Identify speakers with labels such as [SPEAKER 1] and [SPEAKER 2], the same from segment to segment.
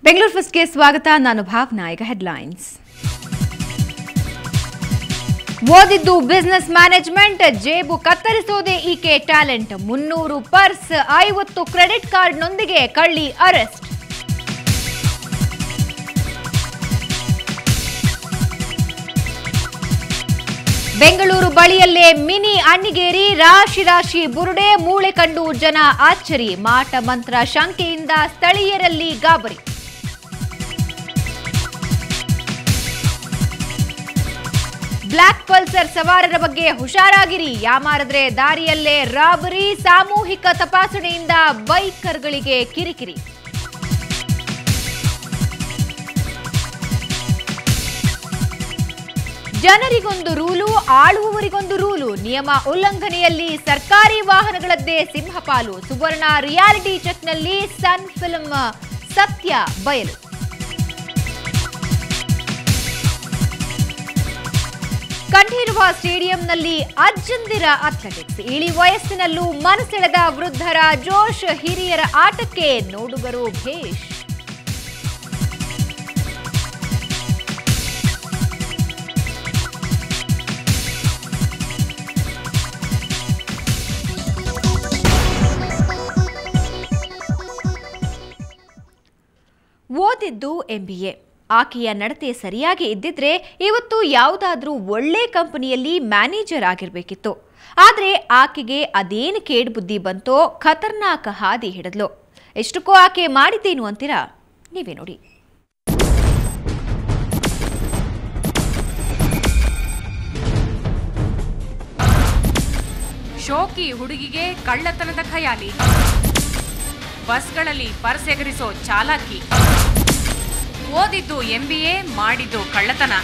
[SPEAKER 1] ಬೆಂಗಳೂರು ಫಸ್ಟ್ಗೆ ಸ್ವಾಗತ. ನಾನು ಭಾವನಾ. ಈಗ ಹೆಡ್ಲೈನ್ಸ್. ಓದಿದ್ದು ಬಿಸಿನೆಸ್ ಮ್ಯಾನೇಜ್ಮೆಂಟ್, ಜೇಬು ಕತ್ತರಿಸೋದೇ ಈಕೆ ಟ್ಯಾಲೆಂಟ್. 300 ಪರ್ಸ್, 50 ಕ್ರೆಡಿಟ್ ಕಾರ್ಡ್ನೊಂದಿಗೆ ಕಳ್ಳಿ ಅರೆಸ್ಟ್. ಬೆಂಗಳೂರು ಬಳಿಯಲ್ಲೇ ಮಿನಿ ಅಣ್ಣಿಗೇರಿ, ರಾಶಿ ರಾಶಿ ಬುರುಡೆ, ಮೂಳೆ ಕಂಡು ಜನ ಆಶ್ಚರ್ಯ. ಮಾಟ ಮಂತ್ರ ಶಂಕೆಯಿಂದ ಸ್ಥಳೀಯರಲ್ಲಿ ಗಾಬರಿ. ಬ್ಲಾಕ್ ಪಲ್ಸರ್ ಸವಾರರ ಬಗ್ಗೆ ಹುಷಾರಾಗಿರಿ, ಯಾಮಾರಿದ್ರೆ ದಾರಿಯಲ್ಲೇ ರಾಬರಿ. ಸಾಮೂಹಿಕ ತಪಾಸಣೆಯಿಂದ ಬೈಕರ್ಗಳಿಗೆ ಕಿರಿಕಿರಿ. ಜನರಿಗೊಂದು ರೂಲು, ಆಳುವವರಿಗೊಂದು ರೂಲು. ನಿಯಮ ಉಲ್ಲಂಘನೆಯಲ್ಲಿ ಸರ್ಕಾರಿ ವಾಹನಗಳದ್ದೇ ಸಿಂಹಪಾಲು. ಸುವರ್ಣ ರಿಯಾಲಿಟಿ ಚೆಕ್ನಲ್ಲಿ ಸನ್ ಫಿಲ್ಮ್ ಸತ್ಯ ಬಯಲು. ಕಂಠೀರವ ಸ್ಟೇಡಿಯಂನಲ್ಲಿ ಅಜ್ಜಂದಿರ ಅಥ್ಲೆಟಿಕ್ಸ್. ಇಳಿ ವಯಸ್ಸಿನಲ್ಲೂ ಮನಸೆಳೆದ ವೃದ್ಧರ ಜೋಶ್, ಹಿರಿಯರ ಆಟಕ್ಕೆ ನೋಡುಗರು ಭೇಷ್. ಓದಿದ್ದು MBA. ಆಕೆಯ ನಡತೆ ಸರಿಯಾಗಿ ಇದ್ದಿದ್ರೆ ಇವತ್ತು ಯಾವುದಾದ್ರೂ ಒಳ್ಳೆ ಕಂಪನಿಯಲ್ಲಿ ಮ್ಯಾನೇಜರ್ ಆಗಿರ್ಬೇಕಿತ್ತು. ಆದರೆ ಆಕೆಗೆ ಅದೇನು ಕೇಡ್ ಬುದ್ಧಿ ಬಂತೋ, ಖತರ್ನಾಕ ಹಾದಿ ಹಿಡಿದ್ಲು. ಎಷ್ಟಕ್ಕೂ ಆಕೆ ಮಾಡಿದ್ದೇನು ಅಂತೀರಾ? ನೀವೇ ನೋಡಿ.
[SPEAKER 2] ಶೋಕಿ ಹುಡುಗಿಗೆ ಕಳ್ಳತನದ ಖಯಾಲಿ, ಬಸ್ಗಳಲ್ಲಿ ಪರ್ಸ್ ಎಗರಿಸೋ ಚಾಲಾಕಿ. ಓದಿದ್ದು MBA, ಮಾಡಿದ್ದು ಕಳ್ಳತನ.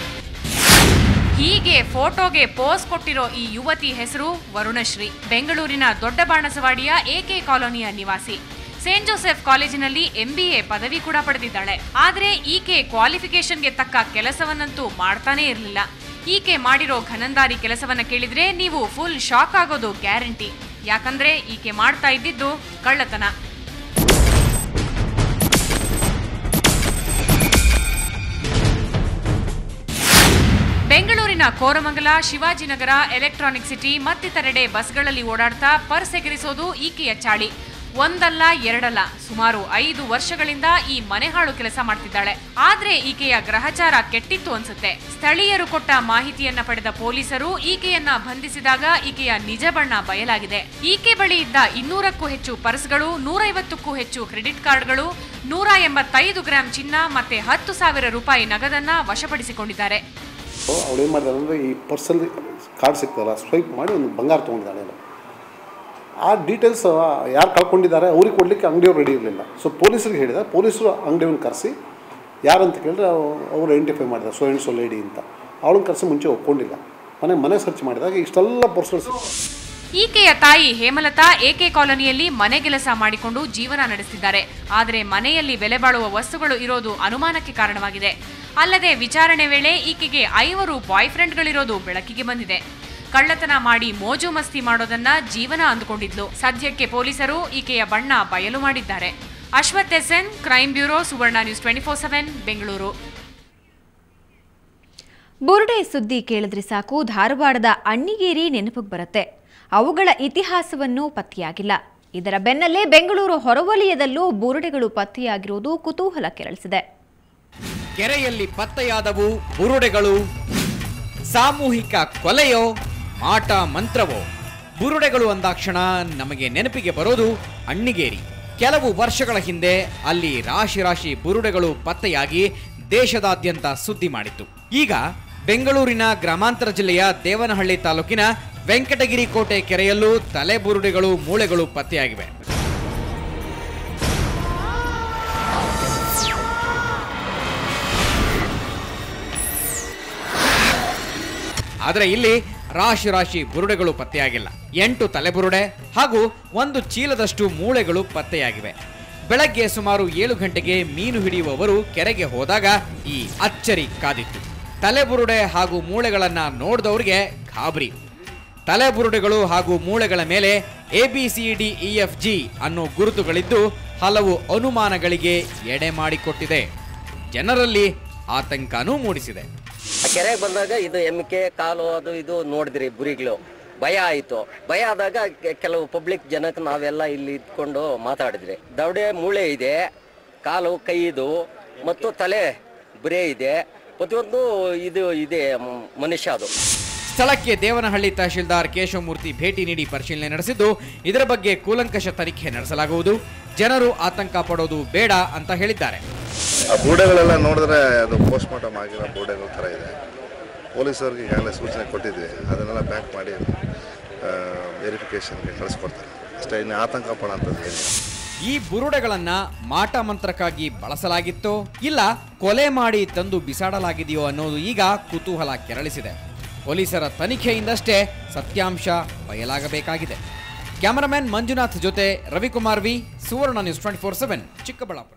[SPEAKER 2] ಹೀಗೆ ಫೋಟೋಗೆ ಪೋಸ್ ಕೊಟ್ಟಿರೋ ಈ ಯುವತಿ ಹೆಸರು ವರುಣಶ್ರೀ. ಬೆಂಗಳೂರಿನ ದೊಡ್ಡ ಬಾಣಸವಾಡಿಯ AK ಕಾಲೋನಿಯ ನಿವಾಸಿ. ಸೇಂಟ್ ಜೋಸೆಫ್ ಕಾಲೇಜಿನಲ್ಲಿ MBA ಪದವಿ ಕೂಡ ಪಡೆದಿದ್ದಾಳೆ. ಆದರೆ ಈಕೆ ಕ್ವಾಲಿಫಿಕೇಶನ್ಗೆ ತಕ್ಕ ಕೆಲಸವನ್ನಂತೂ ಮಾಡ್ತಾನೇ ಇರಲಿಲ್ಲ. ಈಕೆ ಮಾಡಿರೋ ಘನಂದಾರಿ ಕೆಲಸವನ್ನ ಕೇಳಿದ್ರೆ ನೀವು ಫುಲ್ ಶಾಕ್ ಆಗೋದು ಗ್ಯಾರಂಟಿ. ಯಾಕಂದ್ರೆ ಈಕೆ ಮಾಡ್ತಾ ಇದ್ದಿದ್ದು ಕಳ್ಳತನ. ಬೆಂಗಳೂರಿನ ಕೋರಮಂಗಲ, ಶಿವಾಜಿನಗರ, ಎಲೆಕ್ಟ್ರಾನಿಕ್ ಸಿಟಿ ಮತ್ತಿತರೆಡೆ ಬಸ್ಗಳಲ್ಲಿ ಓಡಾಡ್ತಾ ಪರ್ಸ್ ಎಗರಿಸೋದು ಈಕೆಯ ಚಾಳಿ. ಒಂದಲ್ಲ ಎರಡಲ್ಲ, ಸುಮಾರು 5 ವರ್ಷಗಳಿಂದ ಈ ಮನೆಹಾಳು ಕೆಲಸ ಮಾಡ್ತಿದ್ದಾಳೆ. ಆದ್ರೆ ಈಕೆಯ ಗ್ರಹಚಾರ ಕೆಟ್ಟಿತ್ತು ಅನ್ಸುತ್ತೆ. ಸ್ಥಳೀಯರು ಕೊಟ್ಟ ಮಾಹಿತಿಯನ್ನ ಪಡೆದ ಪೊಲೀಸರು ಈಕೆಯನ್ನ ಬಂಧಿಸಿದಾಗ ಈಕೆಯ ನಿಜ ಬಣ್ಣ ಬಯಲಾಗಿದೆ. ಈಕೆ ಬಳಿ ಇದ್ದ 200ಕ್ಕೂ ಹೆಚ್ಚು ಪರ್ಸ್ಗಳು, 150ಕ್ಕೂ ಹೆಚ್ಚು ಕ್ರೆಡಿಟ್ ಕಾರ್ಡ್ಗಳು, 185 ಗ್ರಾಂ ಚಿನ್ನ ಮತ್ತೆ 10,000 ರೂಪಾಯಿ ನಗದನ್ನ ವಶಪಡಿಸಿಕೊಂಡಿದ್ದಾರೆ.
[SPEAKER 3] ಅವಳು ಏನು ಮಾಡಿದಾಳೆ ಅಂದರೆ, ಈ ಪರ್ಸಲ್ಲಿ ಕಾರ್ಡ್ ಸಿಗ್ತಲ್ಲ, ಸ್ವೈಪ್ ಮಾಡಿ ಒಂದು ಬಂಗಾರ ತೊಗೊಂಡಿದ್ದಾಳೆ. ಆ ಡೀಟೇಲ್ಸ್ ಯಾರು ಕಳ್ಕೊಂಡಿದ್ದಾರೆ ಅವ್ರಿಗೆ ಕೊಡಲಿಕ್ಕೆ ಅಂಗಡಿಯವ್ರು ರೆಡಿ ಇರಲಿಲ್ಲ. ಸೊ ಪೊಲೀಸರಿಗೆ ಹೇಳಿದ, ಪೊಲೀಸರು ಅಂಗಡಿಯವ್ರನ್ನ ಕರೆಸಿ ಯಾರಂತ ಕೇಳಿದ್ರೆ ಅವರು ಐಡೆಂಟಿಫೈ ಮಾಡಿದ್ದಾರೆ, ಸೊ ಆ್ಯಂಡ್ ಸೊ ಲೇಡಿ ಅಂತ. ಅವಳನ್ನ ಕರೆಸಿ ಮುಂಚೆ ಒಪ್ಕೊಂಡಿಲ್ಲ. ಮನೆ ಸರ್ಚ್ ಮಾಡಿದಾಗ ಇಷ್ಟೆಲ್ಲ ಪರ್ಸ್ಗಳು ಸಿಗ್ತವೆ.
[SPEAKER 2] ಈಕೆಯ ತಾಯಿ ಹೇಮಲತಾ AK ಕಾಲೋನಿಯಲ್ಲಿ ಮನೆ ಕೆಲಸ ಮಾಡಿಕೊಂಡು ಜೀವನ ನಡೆಸಿದ್ದಾರೆ. ಆದರೆ ಮನೆಯಲ್ಲಿ ಬೆಲೆ ಬಾಳುವ ವಸ್ತುಗಳು ಇರೋದು ಅನುಮಾನಕ್ಕೆ ಕಾರಣವಾಗಿದೆ. ಅಲ್ಲದೆ ವಿಚಾರಣೆ ವೇಳೆ ಈಕೆಗೆ 5 ಬಾಯ್ ಫ್ರೆಂಡ್ಗಳಿರೋದು ಬೆಳಕಿಗೆ ಬಂದಿದೆ. ಕಳ್ಳತನ ಮಾಡಿ ಮೋಜು ಮಸ್ತಿ ಮಾಡೋದನ್ನ ಜೀವನ ಅಂದುಕೊಂಡಿದ್ಲು. ಸದ್ಯಕ್ಕೆ ಪೊಲೀಸರು ಈಕೆಯ ಬಣ್ಣ ಬಯಲು ಮಾಡಿದ್ದಾರೆ. ಅಶ್ವಥ್ SN, ಕ್ರೈಮ್ ಬ್ಯೂರೋ, ಸುವರ್ಣ ನ್ಯೂಸ್ 24/7, ಬೆಂಗಳೂರು.
[SPEAKER 1] ಬುರುಡೆ ಸುದ್ದಿ ಕೇಳಿದ್ರೆ ಸಾಕು, ಧಾರವಾಡದ ಅಣ್ಣಿಗೇರಿ ನೆನಪಿಗೆ ಬರುತ್ತೆ. ಅವುಗಳ ಇತಿಹಾಸವನ್ನು ಪತ್ತೆಯಾಗಿಲ್ಲ. ಇದರ ಬೆನ್ನಲ್ಲೇ ಬೆಂಗಳೂರು ಹೊರವಲಯದಲ್ಲೂ ಬುರುಡೆಗಳು ಪತ್ತೆಯಾಗಿರುವುದು ಕುತೂಹಲ ಕೆರಳಿಸಿದೆ.
[SPEAKER 4] ಕೆರೆಯಲ್ಲಿ ಪತ್ತೆಯಾದವು ಬುರುಡೆಗಳು. ಸಾಮೂಹಿಕ ಕೊಲೆಯೋ, ಮಾಟ ಮಂತ್ರವೋ? ಬುರುಡೆಗಳು ಅಂದಾಕ್ಷಣ ನಮಗೆ ನೆನಪಿಗೆ ಬರೋದು ಅಣ್ಣಿಗೇರಿ. ಕೆಲವು ವರ್ಷಗಳ ಹಿಂದೆ ಅಲ್ಲಿ ರಾಶಿ ರಾಶಿ ಬುರುಡೆಗಳು ಪತ್ತೆಯಾಗಿ ದೇಶದಾದ್ಯಂತ ಸುದ್ದಿ ಮಾಡಿತ್ತು. ಈಗ ಬೆಂಗಳೂರಿನ ಗ್ರಾಮಾಂತರ ಜಿಲ್ಲೆಯ ದೇವನಹಳ್ಳಿ ತಾಲೂಕಿನ ವೆಂಕಟಗಿರಿ ಕೋಟೆ ಕೆರೆಯಲ್ಲೂ ತಲೆಬುರುಡೆಗಳು, ಮೂಳೆಗಳು ಪತ್ತೆಯಾಗಿವೆ. ಆದರೆ ಇಲ್ಲಿ ರಾಶಿ ರಾಶಿ ಬುರುಡೆಗಳು ಪತ್ತೆಯಾಗಿಲ್ಲ. 8 ತಲೆಬುರುಡೆ ಹಾಗೂ 1 ಚೀಲದಷ್ಟು ಮೂಳೆಗಳು ಪತ್ತೆಯಾಗಿವೆ. ಬೆಳಗ್ಗೆ ಸುಮಾರು 7 ಗಂಟೆಗೆ ಮೀನು ಹಿಡಿಯುವವರು ಕೆರೆಗೆ ಹೋದಾಗ ಈ ಅಚ್ಚರಿ ಕಾದಿತ್ತು. ತಲೆಬುರುಡೆ ಹಾಗೂ ಮೂಳೆಗಳನ್ನ ನೋಡಿದವರಿಗೆ ಗಾಬರಿ. ತಲೆಬುರುಡೆಗಳು ಹಾಗೂ ಮೂಳೆಗಳ ಮೇಲೆ ABCDEFG ಅನ್ನೋ ಗುರುತುಗಳಿದ್ದು ಹಲವು ಅನುಮಾನಗಳಿಗೆ ಎಡೆ ಮಾಡಿಕೊಟ್ಟಿದೆ. ಜನರಲ್ಲಿ ಆತಂಕನೂ ಮೂಡಿಸಿದೆ.
[SPEAKER 5] ಕೆರೆಗೆ ಬಂದಾಗ ಇದು ಎಮ್ಮಿಕೆ ಕಾಲು ಅದು ಇದು ನೋಡಿದ್ರಿ ಬುರಿಗಳು, ಭಯ ಆಯಿತು. ಭಯ ಆದಾಗ ಕೆಲವು ಪಬ್ಲಿಕ್ ಜನಕ್ಕೆ ನಾವೆಲ್ಲ ಇಲ್ಲಿ ಇದ್ಕೊಂಡು ಮಾತಾಡಿದ್ರಿ. ದವಡೆ ಮೂಳೆ ಇದೆ, ಕಾಲು ಕೈದು ಮತ್ತು ತಲೆ ಬುರೆ ಇದೆ, ಪ್ರತಿಯೊಂದು ಇದು ಇದೆ ಮನುಷ್ಯ. ಅದು
[SPEAKER 4] ಸ್ಥಳಕ್ಕೆ ದೇವನಹಳ್ಳಿ ತಹಶೀಲ್ದಾರ್ ಕೇಶವಮೂರ್ತಿ ಭೇಟಿ ನೀಡಿ ಪರಿಶೀಲನೆ ನಡೆಸಿದ್ದು ಇದರ ಬಗ್ಗೆ ಕೂಲಂಕಷ ತನಿಖೆ ನಡೆಸಲಾಗುವುದು. ಜನರು ಆತಂಕ ಪಡೋದು ಬೇಡ ಅಂತ ಹೇಳಿದ್ದಾರೆ.
[SPEAKER 6] ಆ ಬೋಡೆಗಳೆಲ್ಲ ನೋಡಿದ್ರೆ ಅದು ಪೋಸ್ಟ್ ಮಾರ್ಟಮ್ ಆಗಿರೋ ಬೋಡೆಗಳ ಥರ ಇದೆ. ಪೊಲೀಸರಿಗೆ ಈಗಾಗಲೇ ಸೂಚನೆ ಕೊಟ್ಟಿದ್ವಿ, ಅದನ್ನೆಲ್ಲ ಪ್ಯಾಕ್ ಮಾಡಿ ವೆರಿಫಿಕೇಷನ್ಗೆ ಕಳಿಸ್ಕೊಡ್ತಾರೆ ಅಷ್ಟೇ. ಇನ್ನು ಆತಂಕ ಪಡೋಂಥದ್ದು ಏನಿಲ್ಲ.
[SPEAKER 4] ಈ ಬುರುಡೆಗಳನ್ನ ಮಾಟ ಮಂತ್ರಕ್ಕಾಗಿ ಬಳಸಲಾಗಿತ್ತೋ ಇಲ್ಲ ಕೊಲೆ ಮಾಡಿ ತಂದು ಬಿಸಾಡಲಾಗಿದೆಯೋ ಅನ್ನೋದು ಈಗ ಕುತೂಹಲ ಕೆರಳಿಸಿದೆ. ಪೊಲೀಸರ ತನಿಖೆಯಿಂದಷ್ಟೇ ಸತ್ಯಾಂಶ ಬಯಲಾಗಬೇಕಾಗಿದೆ. ಕ್ಯಾಮರಾಮನ್ ಮಂಜುನಾಥ್ ಜೊತೆ ರವಿಕುಮಾರ್ ವಿ, ಸುವರ್ಣ ನ್ಯೂಸ್ 24/7 ಚಿಕ್ಕಬಳ್ಳಾಪುರ.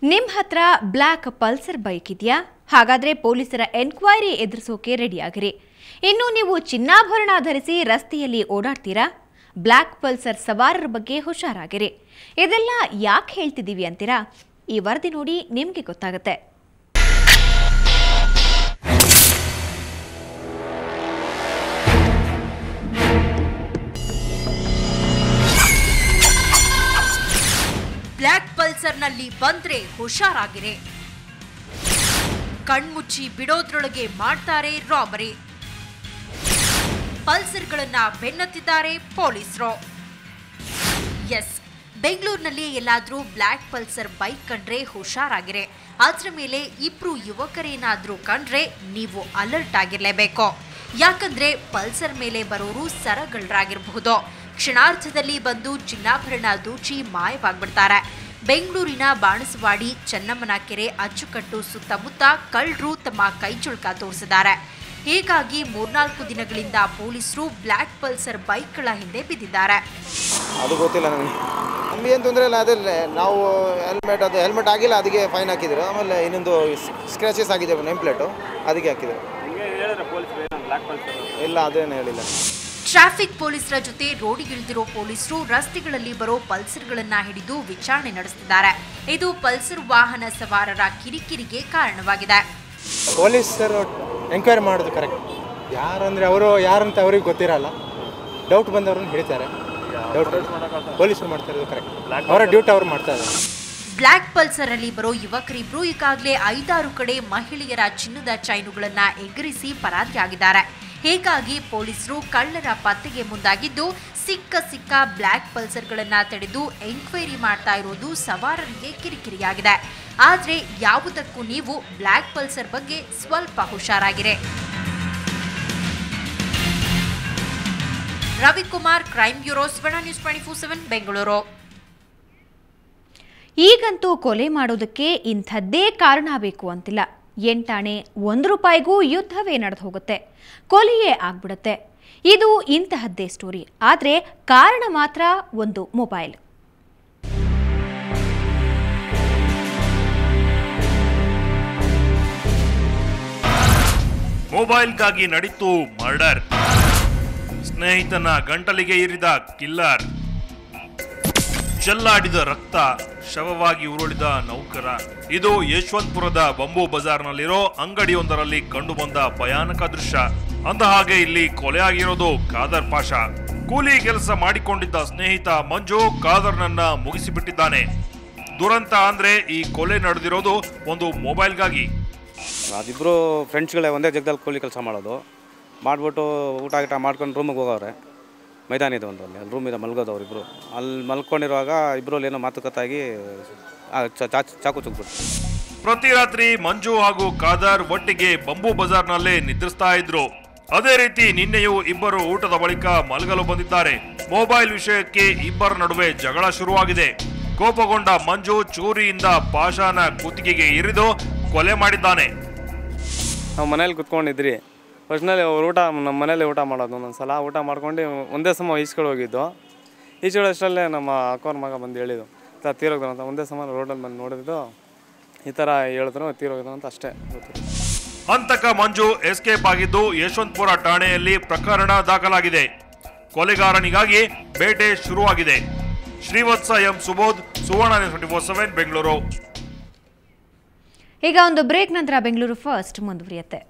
[SPEAKER 1] ನಿಮ್ ಹತ್ರ ಬ್ಲ್ಯಾಕ್ ಪಲ್ಸರ್ ಬೈಕ್ ಇದೆಯಾ? ಹಾಗಾದ್ರೆ ಪೊಲೀಸರ ಎನ್ಕ್ವೈರಿ ಎದುರಿಸೋಕೆ ರೆಡಿಯಾಗಿರಿ. ಇನ್ನು ನೀವು ಚಿನ್ನಾಭರಣ ಧರಿಸಿ ರಸ್ತೆಯಲ್ಲಿ ಓಡಾಡ್ತೀರಾ? ಬ್ಲ್ಯಾಕ್ ಪಲ್ಸರ್ ಸವಾರರ ಬಗ್ಗೆ ಹುಷಾರಾಗಿರಿ. ಇದೆಲ್ಲ ಯಾಕೆ ಹೇಳ್ತಿದ್ದೀವಿ ಅಂತೀರಾ? ಈ ವರದಿ ನೋಡಿ ನಿಮ್ಗೆ ಗೊತ್ತಾಗುತ್ತೆ.
[SPEAKER 7] ಬ್ಲ್ಯಾಕ್ ಪಲ್ಸರ್ನಲ್ಲಿ ಬಂದ್ರೆ ಹುಷಾರಾಗಿರಿ. ಕಣ್ಮುಚ್ಚಿ ಬಿಡೋದ್ರೊಳಗೆ ಮಾಡ್ತಾರೆ ರಾಬರಿ. ಪಲ್ಸರ್ಗಳನ್ನ ಬೆನ್ನತ್ತಿದ್ದಾರೆ ಪೊಲೀಸರು. ಎಸ್, ಬೆಂಗಳೂರಿನಲ್ಲಿ ಎಲ್ಲಾದ್ರೂ ಬ್ಲ್ಯಾಕ್ ಪಲ್ಸರ್ ಬೈಕ್ ಕಂಡ್ರೆ ಹುಷಾರಾಗಿರಿ. ಅದ್ರ ಮೇಲೆ ಇಬ್ರು ಯುವಕರೇನಾದ್ರೂ ಕಂಡ್ರೆ ನೀವು ಅಲರ್ಟ್ ಆಗಿರ್ಲೇಬೇಕು. ಯಾಕಂದ್ರೆ ಪಲ್ಸರ್ ಮೇಲೆ ಬರೋರು ಸರಗಳ್ಳರಾಗಿರಬಹುದು. ಕ್ಷಣಾರ್ಧದಲ್ಲಿ ಬಂದು ಚಿನ್ನಾಭರಣ ದೂಚಿ ಮಾಯವಾಗ್ಬಿಡ್ತಾರೆ. ಬೆಂಗಳೂರಿನ ಬಾಣಸವಾಡಿ, ಚೆನ್ನಮ್ಮನ ಕೆರೆ, ಅಚ್ಚುಕಟ್ಟು ಸುತ್ತಮುತ್ತ ಕಳ್ಳರು ತಮ್ಮ ಕೈಚುಳ್ಕ ತೋರಿಸಿದ್ದಾರೆ. ಹೀಗಾಗಿ 3-4 ದಿನಗಳಿಂದ ಪೊಲೀಸರು ಬ್ಲ್ಯಾಕ್ ಪಲ್ಸರ್ ಬೈಕ್ಗಳ ಹಿಂದೆ ಬಿದ್ದಿದ್ದಾರೆ.
[SPEAKER 8] ಅದು ಗೊತ್ತಿಲ್ಲ ನನಗೆ. ನಮ್ಗೆ ಏನು ತೊಂದರೆ ಇಲ್ಲ. ಅದೇ ನಾವು ಹೆಲ್ಮೆಟ್ ಆಗಿಲ್ಲ, ಅದಕ್ಕೆ ಫೈನ್ ಹಾಕಿದ್ರು. ಆಮೇಲೆ ಇನ್ನೊಂದು ಸ್ಕ್ರಾಚಸ್ ಆಗಿದೆ ನೇಮ್ ಪ್ಲೇಟು, ಅದಕ್ಕೆ ಹಾಕಿದ್ರು. ಇಲ್ಲ, ಅದೇನು ಹೇಳಿಲ್ಲ.
[SPEAKER 7] ಟ್ರಾಫಿಕ್ ಪೊಲೀಸರ ಜೊತೆ ರೋಡಿಗಿಳಿದಿರೋ ಪೊಲೀಸರು ರಸ್ತೆಗಳಲ್ಲಿ ಬರೋ ಪಲ್ಸರ್ಗಳನ್ನ ಹಿಡಿದು ವಿಚಾರಣೆ ನಡೆಸುತ್ತಿದ್ದಾರೆ. ಇದು ಪಲ್ಸರ್ ವಾಹನ ಸವಾರರ ಕಿರಿಕಿರಿಗೆ ಕಾರಣವಾಗಿದೆ.
[SPEAKER 8] ಪೊಲೀಸರು ಎಂಕ್ವೈರಿ ಮಾಡೋದು ಕರೆಕ್ಟ್. ಯಾರಂದರೆ ಅವರು ಯಾರಂತ ಅವ್ರಿಗೆ ಗೊತ್ತಿರಲ್ಲ. ಡೌಟ್ ಬಂದವ್ರನ್ನ ಹಿಡಿತಾರೆ. ಡೌಟ್ ಪೊಲೀಸರು ಮಾಡ್ತಾ ಇರೋದು ಕರೆಕ್ಟ್. ಅವರ ಡ್ಯೂಟಿ ಅವ್ರು ಮಾಡ್ತಾ ಇದ್ದಾರೆ.
[SPEAKER 7] ಬ್ಲ್ಯಾಕ್ ಪಲ್ಸರ್ ಅಲ್ಲಿ ಬರೋ ಯುವಕರಿಬ್ರು ಈಗಾಗಲೇ 5-6 ಕಡೆ ಮಹಿಳೆಯರ ಚಿನ್ನದ ಚೈನುಗಳನ್ನ ಎಗರಿಸಿ ಪರಾರಿಯಾಗಿದ್ದಾರೆ. ಹೀಗಾಗಿ ಪೊಲೀಸರು ಕಳ್ಳರ ಪತ್ತೆಗೆ ಮುಂದಾಗಿದ್ದು ಸಿಕ್ಕ ಬ್ಲ್ಯಾಕ್ ಪಲ್ಸರ್ಗಳನ್ನ ತಡೆದು ಎಂಕ್ವೈರಿ ಮಾಡ್ತಾ ಇರೋದು ಸವಾರರಿಗೆ ಕಿರಿಕಿರಿಯಾಗಿದೆ. ಆದ್ರೆ ಯಾವುದಕ್ಕೂ ನೀವು ಬ್ಲ್ಯಾಕ್ ಪಲ್ಸರ್ ಬಗ್ಗೆ ಸ್ವಲ್ಪ ಹುಷಾರಾಗಿರಿ. ರವಿಕುಮಾರ್, ಕ್ರೈಮ್ ಬ್ಯೂರೋ, ಸುವರ್ಣ ನ್ಯೂಸ್ 24/7 ಬೆಂಗಳೂರು.
[SPEAKER 1] ಈಗಂತೂ ಕೊಲೆ ಮಾಡೋದಕ್ಕೆ ಇಂಥದ್ದೇ ಕಾರಣ ಬೇಕು ಅಂತಿಲ್ಲ. 8 ಆಣೆ 1 ರೂಪಾಯಿಗೂ ಯುದ್ಧವೇ ನಡೆದು ಹೋಗುತ್ತೆ, ಕೊಲೆಯೇ ಆಗ್ಬಿಡುತ್ತೆ. ಇದು ಇಂತಹದ್ದೇ ಸ್ಟೋರಿ. ಆದರೆ ಕಾರಣ ಮಾತ್ರ ಒಂದು ಮೊಬೈಲ್.
[SPEAKER 9] ಮೊಬೈಲ್ಗಾಗಿ ನಡೀತು ಮರ್ಡರ್. ಸ್ನೇಹಿತನ ಗಂಟಲಿಗೆ ಇರಿದ ಕಿಲ್ಲರ್. ಚೆಲ್ಲಾಡಿದ ರಕ್ತ, ಶವವಾಗಿ ಉರುಳಿದ ನೌಕರ. ಇದು ಯಶವಂತಪುರದ ಬಂಬೂ ಬಜಾರ್ನಲ್ಲಿರೋ ಅಂಗಡಿಯೊಂದರಲ್ಲಿ ಕಂಡುಬಂದ ಭಯಾನಕ ದೃಶ್ಯ. ಅಂದ ಹಾಗೆ ಇಲ್ಲಿ ಕೊಲೆ ಆಗಿರೋದು ಖಾದರ್ ಪಾಷಾ. ಕೂಲಿ ಕೆಲಸ ಮಾಡಿಕೊಂಡಿದ್ದ ಸ್ನೇಹಿತ ಮಂಜು ಖಾದರ್ನನ್ನ ಮುಗಿಸಿಬಿಟ್ಟಿದ್ದಾನೆ. ದುರಂತ ಅಂದ್ರೆ ಈ ಕೊಲೆ ನಡೆದಿರೋದು ಒಂದು ಮೊಬೈಲ್ಗಾಗಿ.
[SPEAKER 10] ಅದಿಬ್ಬರು ಫ್ರೆಂಡ್ಸ್ಗಳೇ ಒಂದೇ ಜಾಗದಲ್ಲಿ ಕೂಲಿ ಕೆಲಸ ಮಾಡೋದು. ಮಾಡಿಬಿಟ್ಟು ಊಟ ಗೀಟ ಮಾಡ್ಕೊಂಡು ರೂಮಿಗೆ ಹೋಗೋರೆ. ಮೈದಾನ ಇದೆ ಒಂದರಲ್ಲಿ, ಅಲ್ಲಿ ರೂಮ್ ಇದೆ, ಮಲ್ಗೋದು ಅವರಿಬ್ಬರು. ಅಲ್ಲಿ ಮಲ್ಕೊಂಡಿರುವಾಗ ಇಬ್ಬರಲ್ಲಿ ಏನೋ ಮಾತುಕತಾಗಿ ಚಾಕು ಚುಕ್ಬಿಟ್ಟು.
[SPEAKER 9] ಪ್ರತಿ ರಾತ್ರಿ ಮಂಜು ಹಾಗೂ ಖಾದರ್ ಒಟ್ಟಿಗೆ ಬಂಬೂ ಬಜಾರ್ನಲ್ಲೇ ನಿದ್ರಿಸ್ತಾ ಇದ್ರು. ಅದೇ ರೀತಿ ನಿನ್ನೆಯೂ ಇಬ್ಬರು ಊಟದ ಬಳಿಕ ಮಲಗಲು ಬಂದಿದ್ದಾರೆ. ಮೊಬೈಲ್ ವಿಷಯಕ್ಕೆ ಇಬ್ಬರ ನಡುವೆ ಜಗಳ ಶುರುವಾಗಿದೆ. ಕೋಪಗೊಂಡ ಮಂಜು ಚೂರಿಯಿಂದ ಪಾಷಾನ ಕುತ್ತಿಗೆಗೆ ಇರಿದು ಕೊಲೆ ಮಾಡಿದ್ದಾನೆ.
[SPEAKER 10] ನಾವು ಮನೇಲಿ ಕುತ್ಕೊಂಡಿದ್ರಿ. ಫಸ್ಟ್ನಲ್ಲಿ ಅವ್ರು ನಮ್ಮ ಮನೇಲಿ ಊಟ ಮಾಡೋದು. ಒಂದೊಂದ್ಸಲ ಊಟ ಮಾಡ್ಕೊಂಡು ಒಂದೇ ಸಮ ಈಸ್ಕಡೆ ಹೋಗಿದ್ದು. ಈಸ್ಕಡೋಷ್ಟರಲ್ಲೇ ನಮ್ಮ ಅಕ್ಕವ್ರ ಮಗ ಬಂದು ಹೇಳಿದ್ದು ತೀರೋಗ್ದು ಅಂತ. ಒಂದೇ ಸಮ ರೋಡಲ್ಲಿ ಬಂದು ನೋಡಿದ್ದು, ಈ ಥರ ಹೇಳಿದ್ರು, ತೀರೋಗಿದ್ರು ಅಂತ ಅಷ್ಟೇ ಗೊತ್ತಿತ್ತು.
[SPEAKER 9] ಹಂತಕ ಮಂಜು ಎಸ್ಕೇಪ್ ಆಗಿದ್ದು ಯಶವಂತಪುರ ಠಾಣೆಯಲ್ಲಿ ಪ್ರಕರಣ ದಾಖಲಾಗಿದೆ. ಕೊಲೆಗಾರನಿಗಾಗಿ ಬೇಟೆ ಶುರುವಾಗಿದೆ. ಶ್ರೀವತ್ಸ ಎಂ ಸುಬೋಧ್, ಸುವರ್ಣ 24/7 ಬೆಂಗಳೂರು.
[SPEAKER 1] ಈಗ ಒಂದು ಬ್ರೇಕ್ ನಂತರ ಬೆಂಗಳೂರು ಫಸ್ಟ್ ಮುಂದುವರಿಯುತ್ತೆ.